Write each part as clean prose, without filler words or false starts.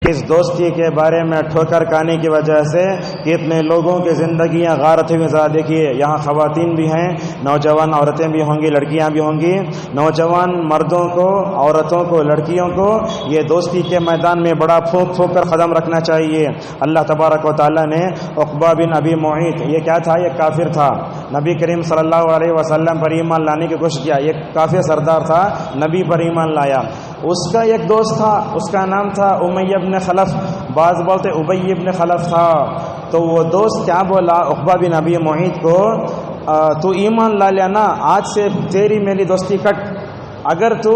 اس دوستی کے بارے میں ٹھوکر کھانے کی وجہ سے کتنے لوگوں کی زندگیاں غارت ہوئی ذرا دیکھیے. یہاں خواتین بھی ہیں, نوجوان عورتیں بھی ہوں گی, لڑکیاں بھی ہوں گی. نوجوان مردوں کو, عورتوں کو, لڑکیوں کو یہ دوستی کے میدان میں بڑا پھونک پھونک کر قدم رکھنا چاہیے. اللہ تبارک و تعالیٰ نے عقبہ بن ابی معیط, یہ کیا تھا؟ یہ کافر تھا, نبی کریم صلی اللہ علیہ وسلم پر ایمان لانے کی کوشش کیا. یہ کافر سردار تھا, نبی پر ایمان لایا. اس کا ایک دوست تھا, اس کا نام تھا امیہ بن خلف, بعض بولتے ابی بن خلف تھا. تو وہ دوست کیا بولا عقبہ بن ابی معیط کو, تو ایمان لا لینا, آج سے تیری میری دوستی کٹ. اگر تو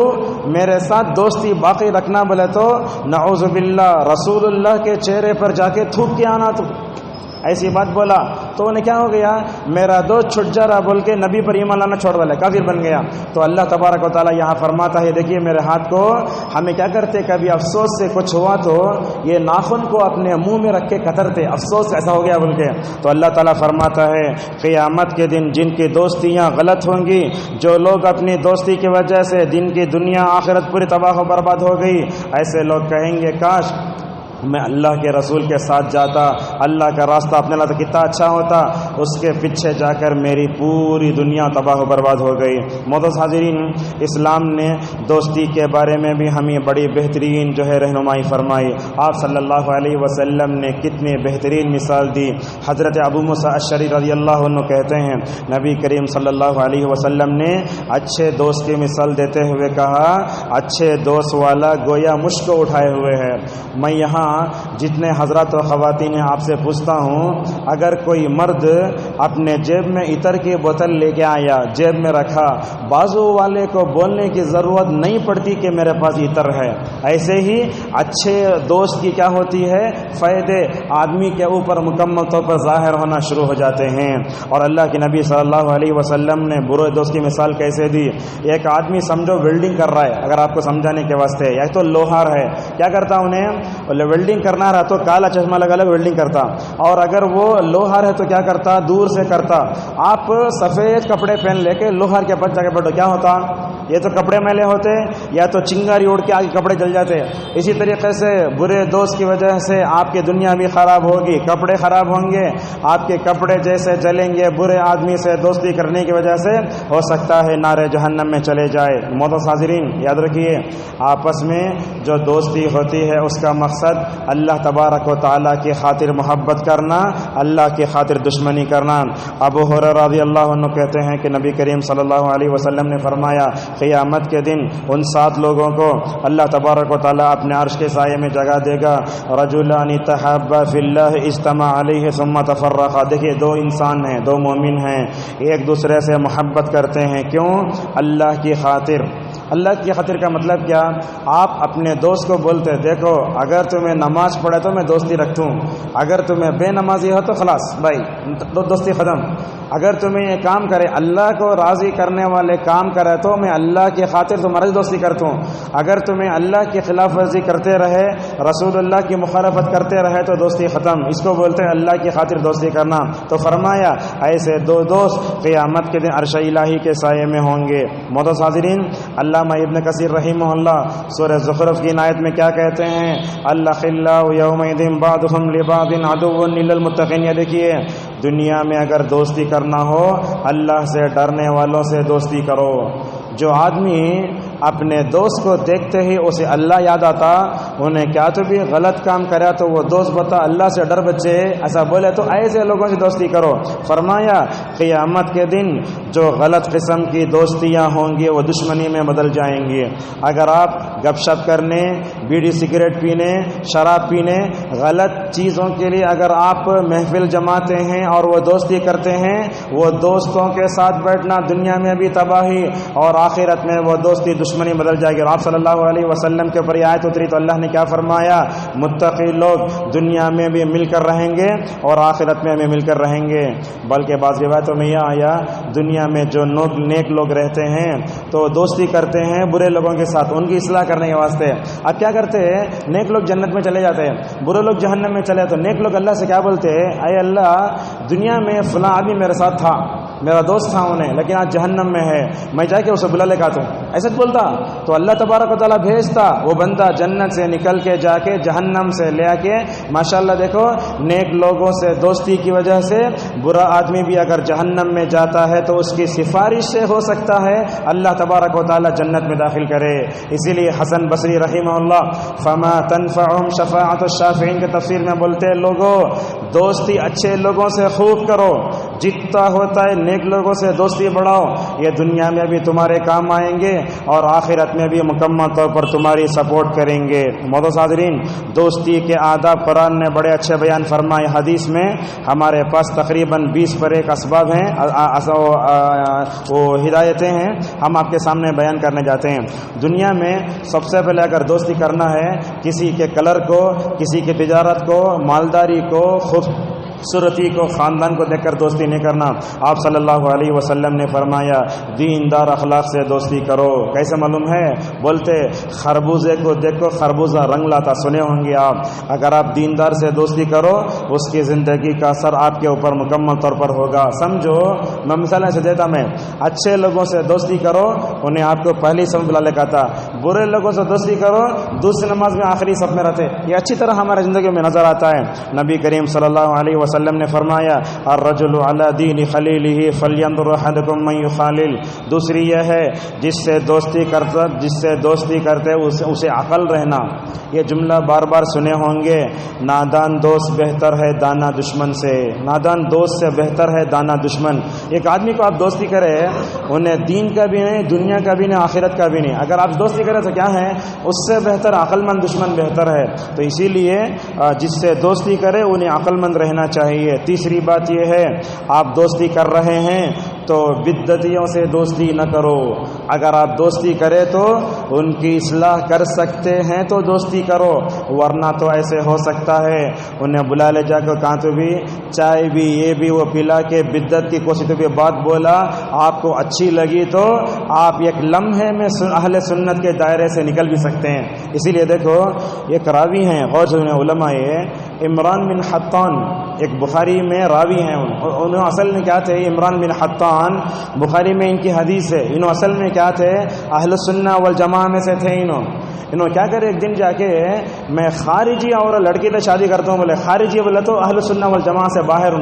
میرے ساتھ دوستی باقی رکھنا بولے تو نعوذ باللہ رسول اللہ کے چہرے پر جا کے تھوک کے آنا. تو ایسی بات بولا تو انہیں کیا ہو گیا, میرا دوست چھٹ جا رہا بول کے نبی پر ایمان لانا چھوڑ ڈالا, کافر بن گیا. تو اللہ تبارک و تعالیٰ یہاں فرماتا ہے, دیکھیے میرے ہاتھ کو, ہمیں کیا کرتے, کبھی افسوس سے کچھ ہوا تو یہ ناخن کو اپنے منہ میں رکھ کے کترتے, افسوس ایسا ہو گیا بول کے. تو اللہ تعالیٰ فرماتا ہے قیامت کے دن جن کی دوستیاں غلط ہوں گی, جو لوگ اپنی دوستی کی وجہ سے جن کی دنیا آخرت پوری تباہ و برباد ہو گئی, ایسے لوگ کہیں گے کاش میں اللہ کے رسول کے ساتھ جاتا, اللہ کا راستہ اپنے لاتا, کتنا اچھا ہوتا. اس کے پیچھے جا کر میری پوری دنیا تباہ و برباد ہو گئی. معزز حاضرین, اسلام نے دوستی کے بارے میں بھی ہمیں بڑی بہترین جو ہے رہنمائی فرمائی. آپ صلی اللہ علیہ وسلم نے کتنی بہترین مثال دی. حضرت ابو موسیٰ اشعری رضی اللہ عنہ کہتے ہیں نبی کریم صلی اللہ علیہ وسلم نے اچھے دوست کی مثال دیتے ہوئے کہا, اچھے دوست والا گویا مشک کو اٹھائے ہوئے ہے. میں یہاں جتنے حضرات و خواتین ہیں آپ سے پوچھتا ہوں, اگر کوئی مرد اپنے جیب میں عطر کی بوتل لے کے آیا, جیب میں رکھا, بازو والے کو بولنے کی ضرورت نہیں پڑتی کہ میرے پاس عطر ہے. ایسے ہی اچھے دوست کی کیا ہوتی ہے, فائدے آدمی کے اوپر مکمل طور پر ظاہر ہونا شروع ہو جاتے ہیں. اور اللہ کے نبی صلی اللہ علیہ وسلم نے برے دوست کی مثال کیسے دی. ایک آدمی سمجھو ویلڈنگ کر رہا ہے, اگر آپ کو سمجھانے کے واسطے, یا تو لوہار ہے, کیا کرتا انہیں ویلڈنگ کرنا رہا تو کالا چشمہ لگا لگ ویلڈنگ کرتا, اور اگر وہ لوہار ہے تو کیا کرتا, دور سے کرتا. آپ سفید کپڑے پہن لے کے لوہار کے پاس جا کے بیٹھو, کیا ہوتا, یہ تو کپڑے میلے ہوتے, یا تو چنگاری اڑ کے آگے کپڑے جل جاتے. اسی طریقے سے برے دوست کی وجہ سے آپ کی دنیا بھی خراب ہوگی, کپڑے خراب ہوں گے, آپ کے کپڑے جیسے جلیں گے. برے آدمی سے دوستی کرنے کی وجہ سے ہو سکتا ہے نارے جہنم میں چلے جائے. معزز حاضرین, یاد رکھیے آپس میں جو دوستی ہوتی ہے اس کا مقصد اللہ تبارک و تعالیٰ کی خاطر محبت کرنا, اللہ کی خاطر دشمنی کرنا. ابو ہریرہ رضی اللہ عنہ کہتے ہیں کہ نبی کریم صلی اللہ علیہ وسلم نے فرمایا قیامت کے دن ان 7 لوگوں کو اللہ تبارک و تعالیٰ اپنے عرش کے سائے میں جگہ دے گا. رجلان تحابا فی اللہ اجتمع علیہ ثم تفرقا. دیکھیے 2 انسان ہیں, 2 مومن ہیں, ایک دوسرے سے محبت کرتے ہیں. کیوں؟ اللہ کی خاطر. اللہ کی خاطر کا مطلب کیا, آپ اپنے دوست کو بولتے دیکھو اگر تمہیں نماز پڑھے تو میں دوستی رکھتوں, اگر تمہیں بے نمازی ہو تو خلاص بھائی دوستی ختم. اگر تمہیں یہ کام کرے, اللہ کو راضی کرنے والے کام کرے تو میں اللہ کی خاطر تمہاری دوستی کرتا ہوں. اگر تمہیں اللہ کی خلاف ورزی کرتے رہے, رسول اللہ کی مخالفت کرتے رہے تو دوستی ختم. اس کو بولتے ہیں اللہ کی خاطر دوستی کرنا. تو فرمایا ایسے 2 دوست قیامت کے دن عرش الہی کے سائے میں ہوں گے. معزز حاضرین, علامہ ابن کثیر رحمہ اللہ سورہ زخرف کی آیت میں کیا کہتے ہیں, الاخلاء یومئذ بعضهم لبعض عدو الا المتقین. یہ دیکھیے دنیا میں اگر دوستی کرنا ہو اللہ سے ڈرنے والوں سے دوستی کرو. جو آدمی اپنے دوست کو دیکھتے ہی اسے اللہ یاد آتا, انہیں کیا تو بھی غلط کام کرا تو وہ دوست بتا اللہ سے ڈر بچے, ایسا بولے تو ایسے لوگوں سے دوستی کرو. فرمایا قیامت کے دن جو غلط قسم کی دوستیاں ہوں گی وہ دشمنی میں بدل جائیں گی. اگر آپ گپ شپ کرنے, بیڑی سگریٹ پینے, شراب پینے, غلط چیزوں کے لیے اگر آپ محفل جماتے ہیں اور وہ دوستی کرتے ہیں, وہ دوستوں کے ساتھ بیٹھنا دنیا میں بھی تباہی اور آخرت میں وہ دوستی دشمنی بدل جائے گی. اور آپ صلی اللہ علیہ وسلم کے اوپر یہ آیت اتری تو اللہ نے کیا فرمایا, متقی لوگ دنیا میں بھی مل کر رہیں گے اور آخرت میں بھی مل کر رہیں گے. بلکہ بعض روایتوں میں یہ آیا دنیا میں جو نیک لوگ رہتے ہیں تو دوستی کرتے ہیں برے لوگوں کے ساتھ ان کی اصلاح کرنے کے واسطے. اب کیا کرتے ہیں, نیک لوگ جنت میں چلے جاتے ہیں, برے لوگ جہنم میں چلے. تو نیک لوگ اللہ سے کیا بولتے ہیں, اے اللہ دنیا میں فلاں آدمی میرے ساتھ تھا, میرا دوست تھا انہیں لیکن آج جہنم میں ہے، میں جا کے اسے بلا لے کے آتا ہوں، ایسا بولتا تو اللہ تبارک و تعالیٰ بھیجتا وہ بندہ جنت سے نکل کے جا کے جہنم سے لے آ کے ماشاءاللہ دیکھو نیک لوگوں سے دوستی کی وجہ سے برا آدمی بھی اگر جہنم میں جاتا ہے تو اس کی سفارش سے ہو سکتا ہے اللہ تبارک و تعالیٰ جنت میں داخل کرے۔ اسی لیے حسن بصری رحمہ اللہ فما تنفعهم شفاعت الشافعین کے تفسیر میں بولتے ہیں لوگوں دوستی اچھے لوگوں سے خوب کرو، جتنا ہوتا ہے نیک لوگوں سے دوستی بڑھاؤ، یہ دنیا میں بھی تمہارے کام آئیں گے اور آخرت میں بھی مکمل طور پر تمہاری سپورٹ کریں گے۔ معزز حاضرین، دوستی کے آداب قرآن نے بڑے اچھے بیان فرمائے۔ حدیث میں ہمارے پاس تقریباً 20 پر ایک اسباب ہیں، وہ ہدایتیں ہیں، ہم آپ کے سامنے بیان کرنے جاتے ہیں۔ دنیا میں سب سے پہلے اگر دوستی کرنا ہے کسی کے کلر کو، کسی کی تجارت کو، مالداری کو، خوبصورتی کو، خاندان کو دیکھ کر دوستی نہیں کرنا۔ آپ صلی اللہ علیہ وسلم نے فرمایا دیندار اخلاق سے دوستی کرو۔ کیسے معلوم ہے؟ بولتے خربوزے کو دیکھو خربوزہ رنگ لاتا، سنے ہوں گے آپ۔ اگر آپ دیندار سے دوستی کرو اس کی زندگی کا اثر آپ کے اوپر مکمل طور پر ہوگا۔ سمجھو میں مثال ایسے دیتا، میں اچھے لوگوں سے دوستی کرو انہیں آپ کو پہلی صف بلا لے کے آتا، برے لوگوں سے دوستی کرو دوسری نماز میں آخری صف میں رہتے۔ یہ اچھی طرح ہمارے زندگی میں نظر آتا ہے۔ نبی کریم صلی اللہ علیہ وسلم نے فرمایا الرجل علی دین خلیلہ فلینظر احدکم من یخالل۔ دوسری یہ ہے جس سے دوستی کرتے اسے عقل رہنا۔ یہ جملہ بار بار سنے ہوں گے، نادان دوست بہتر ہے دانا دشمن سے، نادان دوست سے بہتر ہے دانا دشمن۔ ایک آدمی کو آپ دوستی کرے انہیں دین کا بھی نہیں، دنیا کا بھی نہیں، آخرت کا بھی نہیں، اگر آپ دوستی کریں تو کیا ہے اس سے بہتر عقل مند دشمن بہتر ہے۔ تو اسی لیے جس سے دوستی کرے انہیں عقل مند رہنا چاہیے۔ تیسری بات یہ ہے آپ دوستی کر رہے ہیں تو بدعتیوں سے دوستی نہ کرو۔ اگر آپ دوستی کرے تو ان کی اصلاح کر سکتے ہیں تو دوستی کرو، ورنہ تو ایسے ہو سکتا ہے انہیں بلا لے جا کر کہاں تو بھی چائے بھی یہ بھی وہ پلا کے بدعت کی کوئی تو بھی بات بولا، آپ کو اچھی لگی تو آپ ایک لمحے میں اہل سنت کے دائرے سے نکل بھی سکتے ہیں۔ اسی لیے دیکھو ایک راوی ہیں غور سے علماء عمران بن حطان، ایک بخاری میں راوی ہیں، انہوں اصل میں کیا تھے؟ عمران بن حطان بخاری میں ان کی حدیث ہے، انہوں اصل میں کیا تھے؟ اہل السنہ والجماعہ میں سے تھے۔ انہوں کیا کرے ایک دن جا کے میں خارجی اور لڑکی سے شادی کرتا ہوں، بولے خارجی بولے تو اہل السنہ والجماعہ سے باہر۔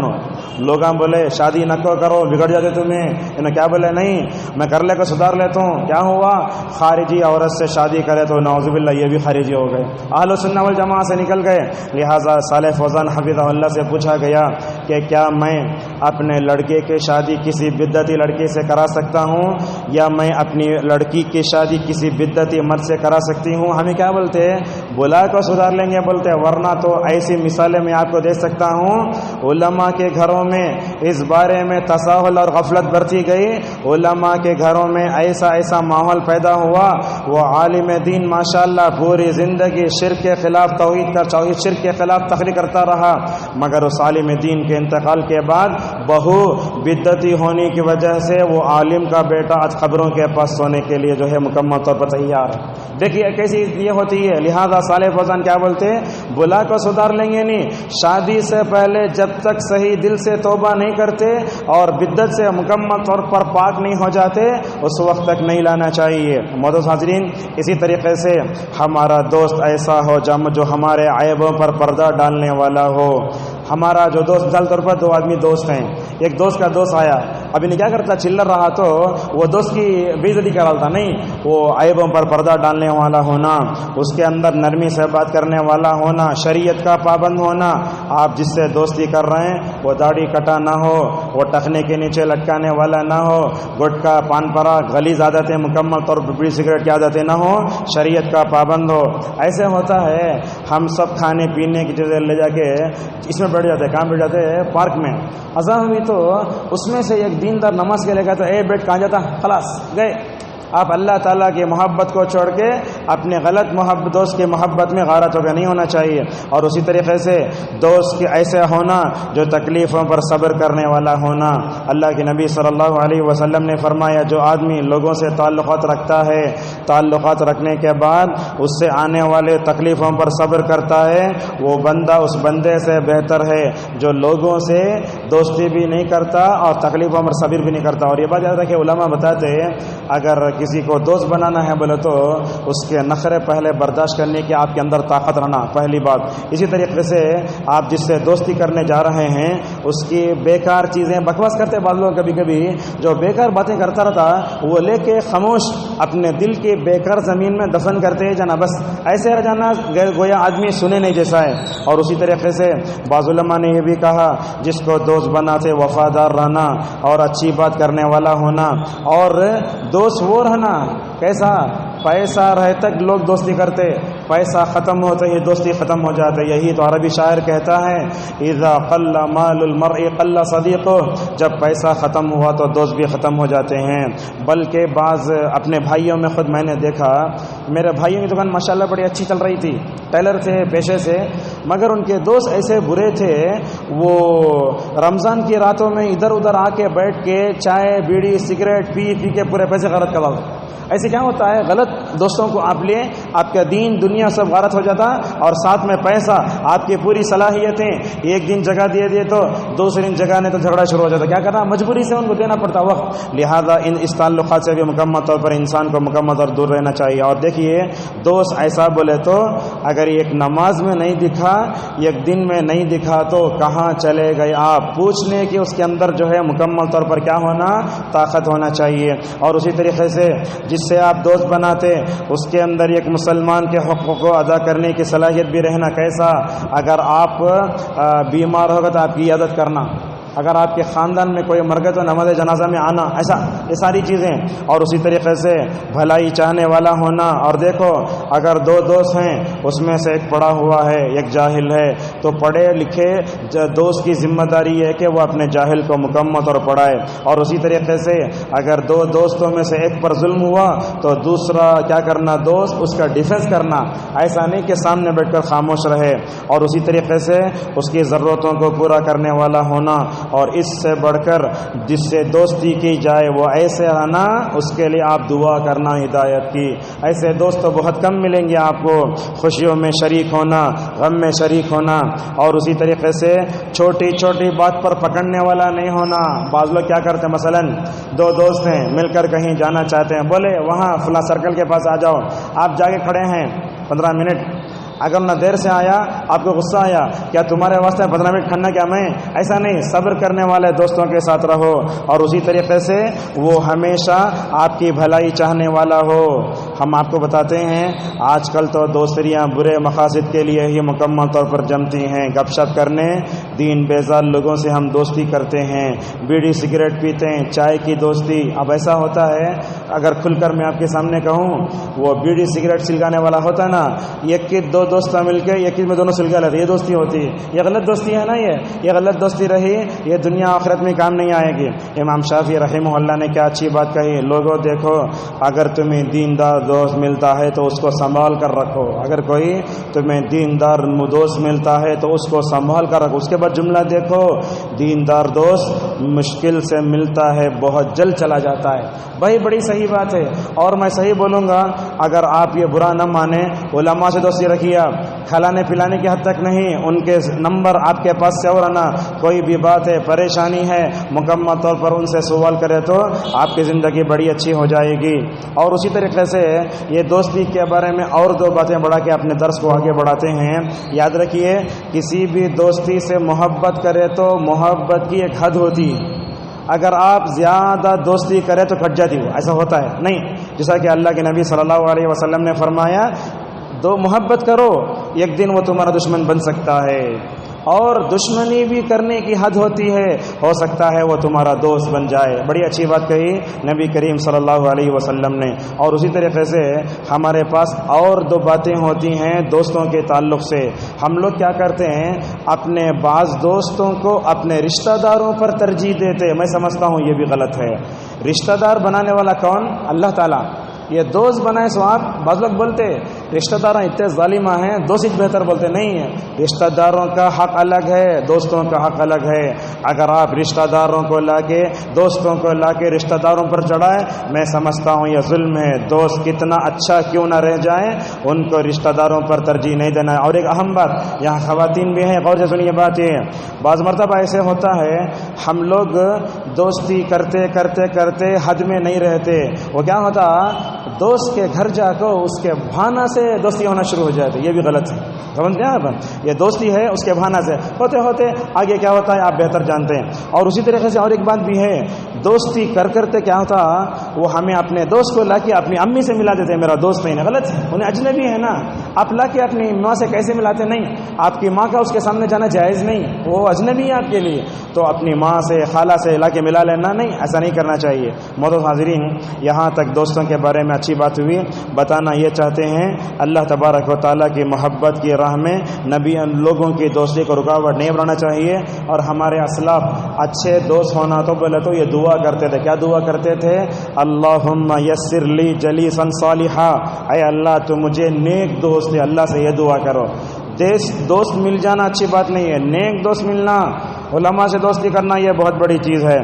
لوگاں بولے شادی نہ کرو بگڑ جاتے تمہیں، انہوں کیا بولے نہیں میں کر لے کر سدھار لیتا ہوں۔ کیا ہوا؟ خارجی عورت سے شادی کرے تو نعوذ باللہ یہ بھی خارجی ہو گئے، اہل السنہ والجماعہ سے نکل گئے۔ لہٰذا صالح فوزان حفظہ اللہ سے پوچھا گیا کہ کیا میں اپنے لڑکے کی شادی کسی بدعتی لڑکی سے کرا سکتا ہوں یا میں اپنی لڑکی کی شادی کسی بدعتی مرد سے کرا سکتی ہوں؟ ہمیں کیا بولتے ہیں؟ بلا کو سدھار لیں گے بولتے، ورنہ تو ایسی مثالیں میں آپ کو دے سکتا ہوں۔ علماء کے گھروں میں اس بارے میں تساہل اور غفلت برتی گئی، علماء کے گھروں میں ایسا ماحول پیدا ہوا، وہ عالم دین ماشاءاللہ پوری زندگی شرک کے خلاف شرک کے خلاف تقریر کرتا رہا، مگر اس عالم دین کے انتقال کے بعد بہو بدعتی ہونے کی وجہ سے وہ عالم کا بیٹا آج قبروں کے پاس سونے کے لیے جو ہے مکمل طور پر تیار ہے۔ دیکھیے کیسی یہ ہوتی ہے۔ لہذا صالح فوزان کیا بولتے ہیں؟ بلا کو سدھار لیں گے نہیں، شادی سے پہلے جب تک صحیح دل سے توبہ نہیں کرتے اور بدعت سے مکمل طور پر پاک نہیں ہو جاتے اس وقت تک نہیں لانا چاہیے۔ معزز حاضرین، اسی طریقے سے ہمارا دوست ایسا ہو جو ہمارے عیبوں پر پردہ ڈالنے والا ہو۔ ہمارا جو دوست مثال طور پر 2 آدمی دوست ہیں، ایک دوست کا دوست آیا، اب انہیں کیا کرتا چلر رہا تو وہ دوست کی بے عزتی کرا تھا، نہیں وہ عیبوں پر پردہ ڈالنے والا ہونا، اس کے اندر نرمی سے بات کرنے والا ہونا، شریعت کا پابند ہونا۔ آپ جس سے دوستی کر رہے ہیں وہ داڑھی کٹا نہ ہو، وہ ٹخنے کے نیچے لٹکانے والا نہ ہو، گٹکا پان پراگ غلیظ عادتیں مکمل طور پر بیڑی سگریٹ کی عادتیں نہ ہو، شریعت کا پابند ہو۔ ایسے ہوتا ہے ہم سب کھانے پینے کی چیزیں لے جا کے اس میں بیٹھ جاتے ہیں، کہاں بیٹھ جاتے ہیں؟ پارک میں۔ اذان ہوئی تو اس میں سے ایک دیندار نماز کے لے گا تو اے بیٹھ کہاں جاتا، خلاص گئے آپ اللہ تعالیٰ کی محبت کو چھوڑ کے اپنے غلط دوست کی محبت میں غارت ہو کے نہیں ہونا چاہیے. اور اسی طریقے سے دوست کے ایسے ہونا جو تکلیفوں پر صبر کرنے والا ہونا. اللہ کے نبی صلی اللہ علیہ وسلم نے فرمایا جو آدمی لوگوں سے تعلقات رکھتا ہے، تعلقات رکھنے کے بعد اس سے آنے والے تکلیفوں پر صبر کرتا ہے، وہ بندہ اس بندے سے بہتر ہے جو لوگوں سے دوستی بھی نہیں کرتا اور تکلیفوں پر صبر بھی نہیں کرتا. اور یہ بات یاد رکھیں، علماء بتاتے ہیں اگر کسی کو دوست بنانا ہے بولے تو اس کے نخرے پہلے برداشت کرنے کی آپ کے اندر طاقت رہنا پہلی بات. اسی طریقے سے آپ جس سے دوستی کرنے جا رہے ہیں اس کی بیکار چیزیں بکواس کرتے بعض لوگ کبھی کبھی جو بیکار باتیں کرتا رہتا وہ لے کے خاموش اپنے دل کی بیکار زمین میں دفن کرتے جانا، بس ایسے رہ جانا گویا آدمی سنے نہیں جیسا ہے. اور اسی طریقے سے بعض علماء نے یہ بھی کہا جس کو دوست بناتے وفادار رہنا اور اچھی بات کرنے والا ہونا. اور دوست وہ رہنا کیسا، پیسہ رہے تک لوگ دوستی کرتے، پیسہ ختم ہوتا ہی دوستی ختم ہو جاتے. یہی تو عربی شاعر کہتا ہے اذا قل مال المرء قل صدیقہ، جب پیسہ ختم ہوا تو دوست بھی ختم ہو جاتے ہیں. بلکہ بعض اپنے بھائیوں میں خود میں نے دیکھا، میرے بھائیوں کی دکان ماشاءاللہ بڑی اچھی چل رہی تھی، ٹیلر تھے پیشے سے، مگر ان کے دوست ایسے برے تھے وہ رمضان کی راتوں میں ادھر ادھر آ کے بیٹھ کے چائے بیڑی سگریٹ پی کے پورے پیسے غارت کروا. ایسے کیا ہوتا ہے غلط دوستوں کو آپ لیے آپ کا دین دنیا سب غارت ہو جاتا اور ساتھ میں پیسہ آپ کی پوری صلاحیتیں ایک دن جگہ دیے تو دوسرے دن جگہ نہیں تو جھگڑا شروع ہو جاتا. کیا کرنا مجبوری سے ان کو دینا پڑتا وقت. لہذا اس تعلقات سے بھی مکمل طور پر انسان کو مکمل طور دور رہنا چاہیے. اور دیکھیے دوست ایسا بولے تو اگر ایک نماز میں نہیں دکھا ایک دن میں نہیں دکھا تو کہاں چلے گئے آپ پوچھنے کی اس کے اندر جو ہے مکمل طور پر کیا ہونا طاقت ہونا چاہیے. اور اسی طریقے سے جس سے آپ دوست بناتے اس کے اندر ایک مسلمان کے حقوق کو ادا کرنے کی صلاحیت بھی رہنا. کیسا، اگر آپ بیمار ہوگا تو آپ کی عادت کرنا، اگر آپ کے خاندان میں کوئی مر گئے تو نماز جنازہ میں آنا، ایسا یہ ساری چیزیں. اور اسی طریقے سے بھلائی چاہنے والا ہونا. اور دیکھو اگر دو دوست ہیں اس میں سے ایک پڑھا ہوا ہے ایک جاہل ہے تو پڑھے لکھے دوست کی ذمہ داری ہے کہ وہ اپنے جاہل کو مکمل طور پڑھائے. اور اسی طریقے سے اگر دو دوستوں میں سے ایک پر ظلم ہوا تو دوسرا کیا کرنا دوست اس کا ڈیفینس کرنا، ایسا نہیں کہ سامنے بیٹھ کر خاموش رہے. اور اسی طریقے سے اس کی ضرورتوں کو پورا کرنے والا ہونا. اور اس سے بڑھ کر جس سے دوستی کی جائے وہ ایسے رہنا، اس کے لیے آپ دعا کرنا ہدایت کی. ایسے دوست تو بہت کم ملیں گے آپ کو. خوشیوں میں شریک ہونا، غم میں شریک ہونا. اور اسی طریقے سے چھوٹی چھوٹی بات پر پکڑنے والا نہیں ہونا. بعض لوگ کیا کرتے ہیں مثلا دو دوست ہیں مل کر کہیں جانا چاہتے ہیں، بولے وہاں فلاں سرکل کے پاس آ جاؤ، آپ جا کے کھڑے ہیں 15 منٹ، اگر نہ دیر سے آیا آپ کو غصہ آیا، کیا تمہارے واسطے 15 منٹ کھڑنا کیا میں؟ ایسا نہیں، صبر کرنے والے دوستوں کے ساتھ رہو. اور اسی طریقے سے وہ ہمیشہ آپ کی بھلائی چاہنے والا ہو. ہم آپ کو بتاتے ہیں آج کل تو دوستریاں برے مقاصد کے لیے ہی مکمل طور پر جمتی ہیں. گپ شپ کرنے دین بیزار لوگوں سے ہم دوستی کرتے ہیں، بیڑی سگریٹ پیتے ہیں، چائے کی دوستی. اب ایسا ہوتا ہے اگر کھل کر میں آپ کے سامنے کہوں وہ بیڑی سگریٹ سلگانے والا ہوتا ہے نا، ایک کی دو دوست مل کے ایک میں دونوں سلگا لیتے، یہ دوستی ہوتی ہے. یہ غلط دوستی ہے نا، یہ غلط دوستی رہی، یہ دنیا آخرت میں کام نہیں آئے گی. امام شافعی رحمہ اللہ نے کیا اچھی بات کہی، لوگوں دیکھو اگر تمہیں دیندار دوست ملتا ہے تو اس کو سنبھال کر رکھو. اگر کوئی تمہیں دیندار دوست ملتا ہے تو اس کو سنبھال کر رکھو. اس کے بعد جملہ دیکھو، دیندار دوست مشکل سے ملتا ہے بہت جلد چلا جاتا ہے. بھائی بڑی صحیح بات ہے. اور میں صحیح بولوں گا اگر آپ یہ برا نہ مانیں علماء سے دوستی رکھیے، کھلانے پلانے کی حد تک نہیں، ان کے نمبر آپ کے پاس سے اور آنا. کوئی بھی بات ہے پریشانی ہے مکمل طور پر ان سے سوال کرے تو آپ کی زندگی بڑی اچھی ہو جائے گی. اور اسی طریقے سے یہ دوستی کے بارے میں اور دو باتیں بڑھا کے اپنے درس کو آگے بڑھاتے ہیں. یاد رکھیے کسی بھی دوستی سے محبت کرے تو محبت کی ایک حد ہوتی ہے. اگر آپ زیادہ دوستی کریں تو کٹ جاتی ہو، ایسا ہوتا ہے نہیں. جیسا کہ اللہ کے نبی صلی اللہ علیہ وسلم نے فرمایا دو محبت کرو، ایک دن وہ تمہارا دشمن بن سکتا ہے. اور دشمنی بھی کرنے کی حد ہوتی ہے، ہو سکتا ہے وہ تمہارا دوست بن جائے. بڑی اچھی بات کہی نبی کریم صلی اللہ علیہ وسلم نے. اور اسی طریقے سے ہمارے پاس اور دو باتیں ہوتی ہیں دوستوں کے تعلق سے. ہم لوگ کیا کرتے ہیں اپنے بعض دوستوں کو اپنے رشتہ داروں پر ترجیح دیتے. میں سمجھتا ہوں یہ بھی غلط ہے. رشتہ دار بنانے والا کون؟ اللہ تعالیٰ. یہ دوست بنائے سو آپ بعض لوگ بولتے رشتہ دار اتنے ظالمہ ہیں دوست ہی بہتر بولتے نہیں ہے. رشتہ داروں کا حق الگ ہے, دوستوں کا حق الگ ہے. اگر آپ رشتہ داروں کو لا کے دوستوں کو لا کے رشتہ داروں پر چڑھائے, میں سمجھتا ہوں یہ ظلم ہے. دوست کتنا اچھا کیوں نہ رہ جائیں, ان کو رشتہ داروں پر ترجیح نہیں دینا ہے. اور ایک اہم بات, یہاں خواتین بھی ہیں, غور سے سنیے بات. یہ بعض مرتبہ ایسے ہوتا ہے ہم لوگ دوستی کرتے کرتے کرتے حد میں نہیں رہتے. وہ کیا ہوتا, دوست کے گھر جا کر اس کے بہانہ سے دوستی ہونا شروع ہو جاتی. یہ بھی غلط ہے, سمجھتے ہیں آپ, یہ دوستی ہے اس کے بہانہ سے ہوتے ہوتے آگے کیا ہوتا ہے آپ بہتر جانتے ہیں. اور اسی طریقے سے اور ایک بات بھی ہے, دوستی کرتے کیا ہوتا, وہ ہمیں اپنے دوست کو لا کے اپنی امی سے ملا دیتے ہیں, میرا دوست نہیں. غلط ہے, انہیں اجنبی ہے نا, آپ لا کے اپنی ماں سے کیسے ملاتے؟ نہیں, آپ کی ماں کا اس کے سامنے جانا جائز نہیں, وہ اجنبی ہے آپ کے لیے. تو اپنی ماں سے خالہ سے لا کے ملا لینا نہیں, ایسا نہیں کرنا چاہیے. معزز حاضرین, یہاں تک دوستوں کے بارے میں اچھی بات ہوئی. بتانا یہ چاہتے ہیں اللہ تبارک و تعالیٰ کی محبت کی راہ میں نبی لوگوں کی دوستی کو رکاوٹ نہیں بنانا چاہیے. اور ہمارے اسلاف اچھے دوست ہونا تو بولے تو یہ دعا کرتے تھے. کیا دعا کرتے تھے؟ اللہم یسر لی جلیسا صالحا, اے اللہ تو مجھے نیک دوست دے. اللہ سے یہ دعا کرو. دوست مل جانا اچھی بات نہیں ہے, نیک دوست ملنا, علماء سے دوستی کرنا یہ بہت بڑی چیز ہے.